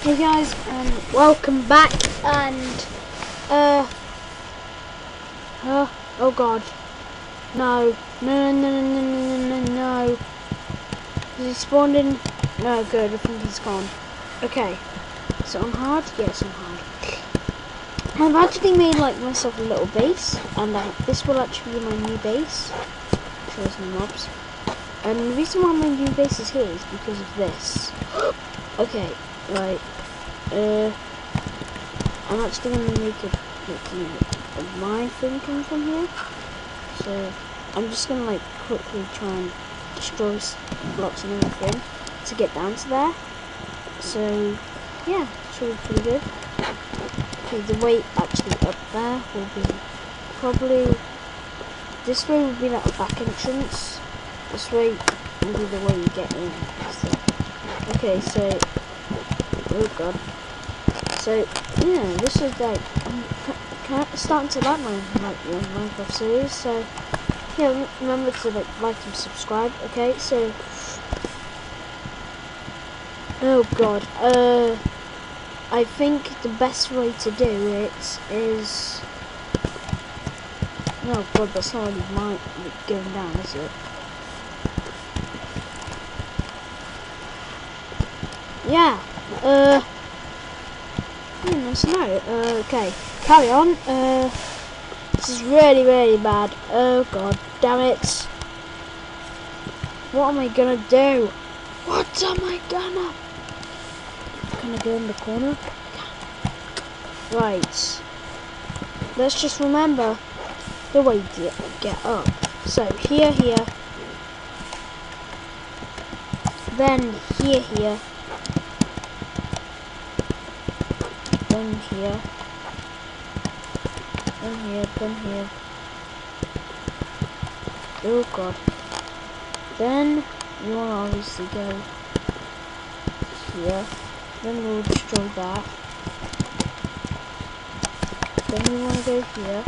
Hey guys, welcome back, and oh god, no, is he spawned in? No, good, I think he's gone. Okay, so on hard? Yes, on hard. I've actually made myself a little base, and this will actually be my new base. Show some mobs. And the reason why my new base is here is because of this. Okay, right. I'm actually going to make a mine thing come from here. So I'm just going to quickly try and destroy blocks and everything to get down to there. So yeah, should be pretty good. Okay, the way actually up there will be probably this way will be like a back entrance. This way will be the way you get in. So, okay, so oh god. So yeah, this is I'm starting to like my Minecraft series. So yeah, remember to like and subscribe. Okay, so oh god, I think the best way to do it is oh god, that's not really going down, is it? Yeah. Nice to know. Okay, carry on. This is really bad. Oh god, damn it! What am I gonna do? What am I gonna? Can I go in the corner? Right. Let's just remember the way to get up. So here, then here. Then here, then here. Oh god. Then you want to obviously go here. Then we'll destroy that. Then we want to go here.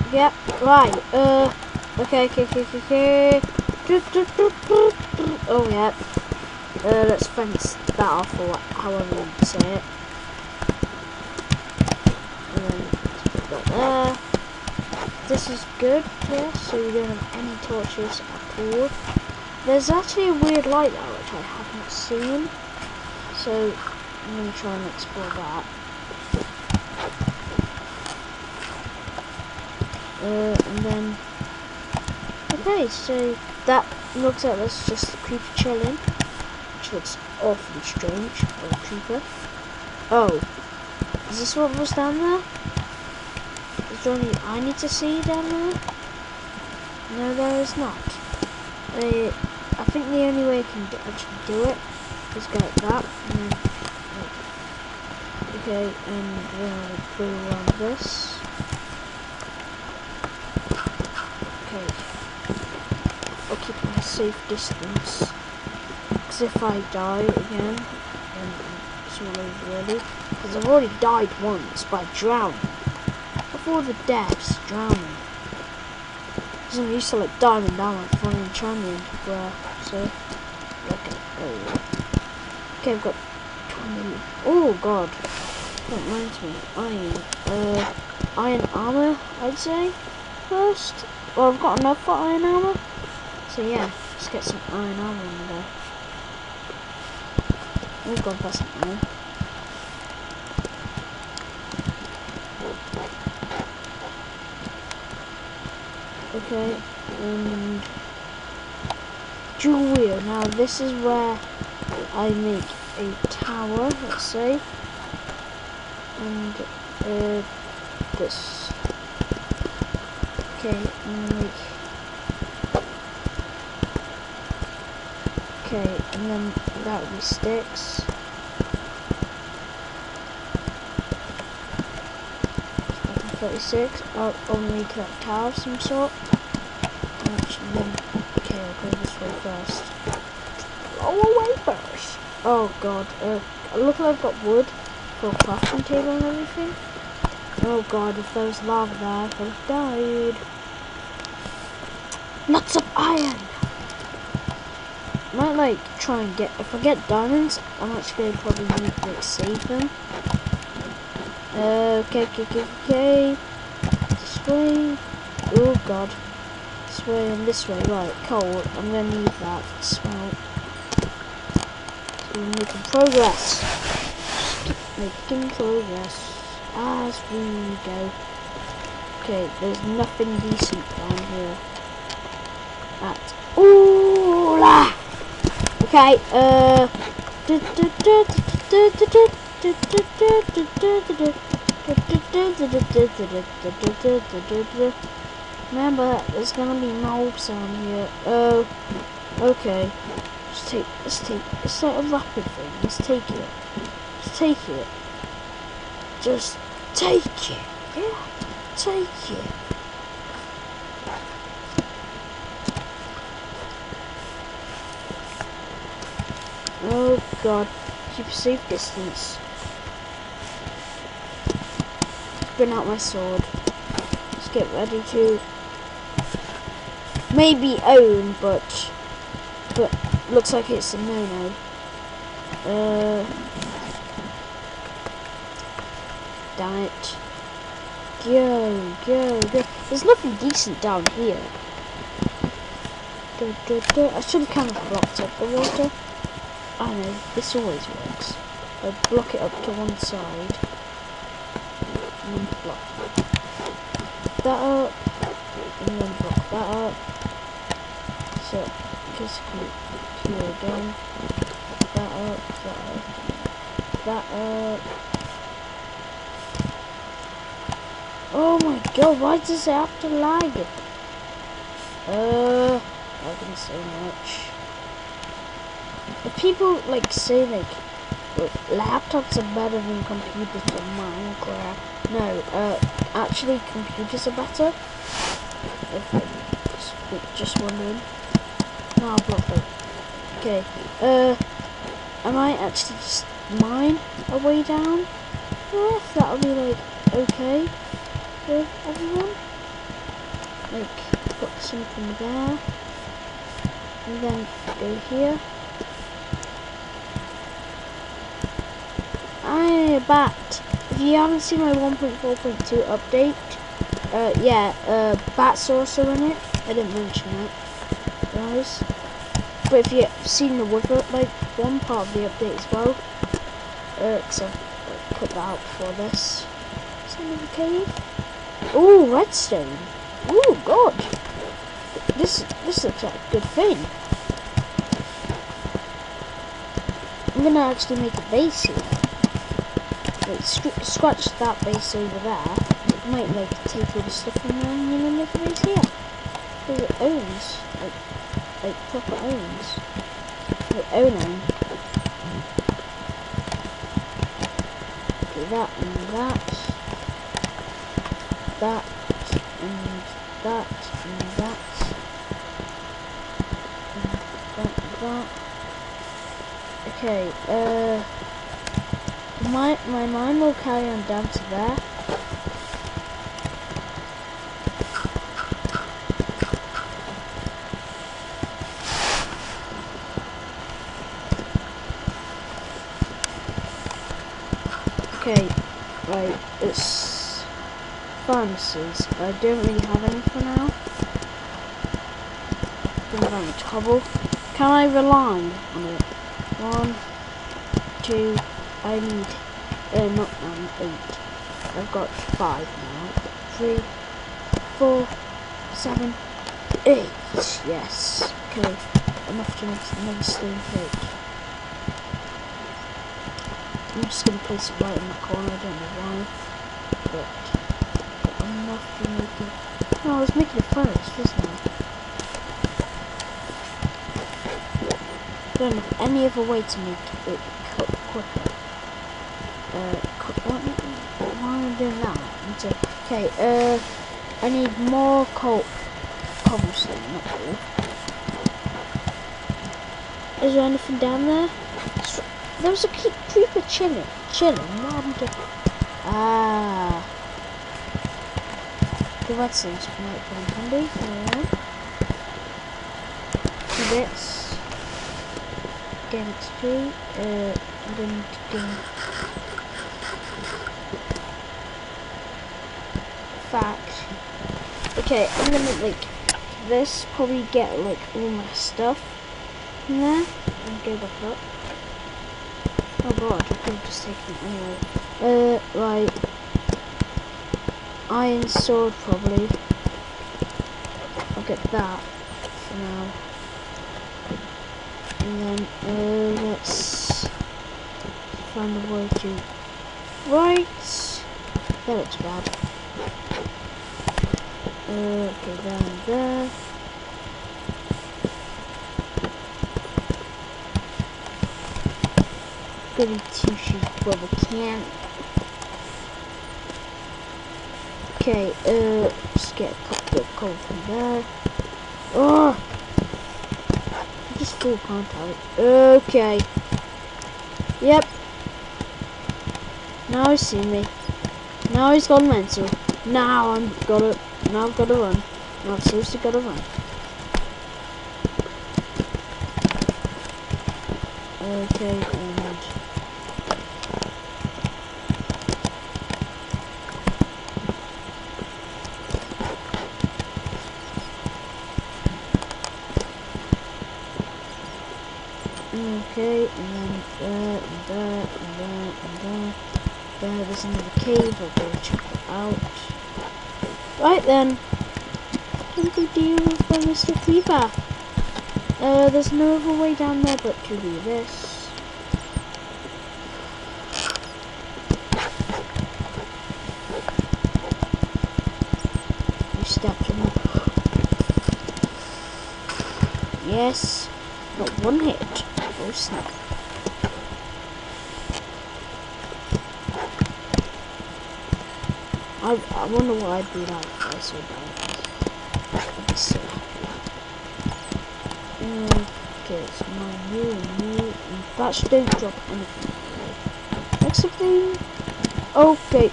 Yep, right, okay. Oh, yeah. Let's fence that off, or however you say it. And then put that there. This is good, yeah, so we don't have any torches at all. There's actually a weird light there, which I haven't seen. So, I'm going to try and explore that. And then okay, so that looks like that's just a creeper chilling, which looks awfully strange. Oh, creeper. Oh, is this what was down there? Is there anything I need to see down there? No, there is not. I think the only way I can actually do it is go like that, and then okay, and we'll go around this. Okay, I'll keep my safe distance, because if I die again, then it's all over really, because I've already died once by drowning. Of all the deaths, drowning. Because I'm used to diving down like Flying Canyon, so, okay, there we go. Okay, I've got 20, oh god, that reminds me, iron armor, I'd say, first. Well, I've got enough for iron armor, so yeah, let's get some iron armor in there. Oh god, that's not iron. Okay, and jewel wheel. Now this is where I make a tower, let's say, and this. Okay, okay, and then that would be sticks. 36. I'll make that tower of some sort. Actually, then, okay, I'll go this way first. Blow away first. Oh god. Look, I've got wood for a crafting table and everything. Oh god, if there was lava there, I could have died. Lots of iron! Might like try and get, if I get diamonds, I'm actually gonna probably need to like save them. Okay. This way. Oh god. This way and this way. Right, coal. I'm gonna need that for smelt. So we're making progress. Making progress as we go. Okay, there's nothing decent down here. Ooh la! Okay, remember, there's gonna be mobs down here. Okay. Let's take, it's like a rapid thing. Let's take it. Just take it. Yeah, take it. Oh god, keep a safe distance. Bring out my sword. Let's get ready to maybe own, but looks like it's a no-no. Damn it. Go. There's nothing decent down here. I should have kind of blocked up the water. I know, this always works. I block it up to one side. And then block that up. And then block that up. So, just here again. That up. Oh my god, why does it have to lag? I didn't say much. People like say like laptops are better than computers for Minecraft. No, actually computers are better. If just wondering. No, I'll block them. Okay. I might actually just mine a way down. Yeah, that'll be like okay for everyone. Like put something there. And then go here. I'm back. If you haven't seen my 1.4.2 update, bats are also in it. I didn't mention it, guys. But if you've seen the wither, like one part of the update as well, because I've put that out before this. Is there another cave? Ooh, redstone. Ooh, god. This looks like a good thing. I'm gonna actually make a base here. Wait, scratch that base over there. It might like take all the stuff from there and then make a base here. Because it owns, like proper owns. Like owning. Okay, that and that. That and that and that. And that and that. Okay, my mine will carry on down to there. Okay, right, it's furnaces. I don't really have any for now. Don't have any trouble. Can I rely on it? 1, 2, I need, not 8. I've got 5 now. 3, 4, 7, 8. Yes. Okay, enough to make another stone plate. I'm just going to place it right in the corner, I don't know why. But enough to make it. No, I was making it first, wasn't I? I don't have any other way to make it cook quicker. Why am I doing that? Okay, I need more cobblestone, not all. Is there anything down there? There was a creeper chilling. What happened to... Ah. The redstone's might come in handy. Two bits. Game XP. I'm going to do... Fact. Okay, I'm gonna like this, probably get like all my stuff in there and go back up. Oh god, I could have just taken it anyway. Right. Iron sword probably. I'll get that for now. And then let's find a way to right. That looks bad. Okay, down there. Goody two shoes where we can. Okay, just get a couple of coal from there. Oh! I just full contact. Okay. Yep. Now he's seen me. Now he's gone mental. Now I've got to run. Now I've seriously got to run. Okay, and... Okay, and then there, and there, and there, and there. There's another cave, I'll go check it out. Right then. What do we do with Mr. Creeper? There's no other way down there but to do this. You stepped on me. Yes. Not one hit. Oh snap. I wonder what I'd be like if I saw that. I'd be so happy. Okay, it's my new. That don't drop anything. Next something. Okay.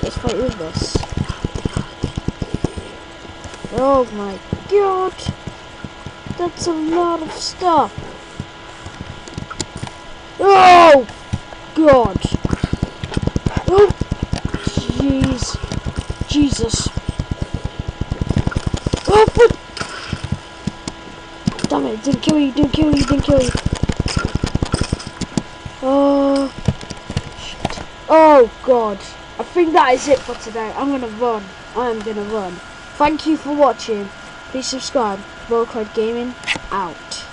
Let's fight with this. Oh my god! That's a lot of stuff. Oh god! Oh jeez, Jesus! Oh, what? Damn it! Didn't kill you. Oh, shit. Oh god! I think that is it for today. I'm gonna run. Thank you for watching. Please subscribe. Worldcloud Gaming out.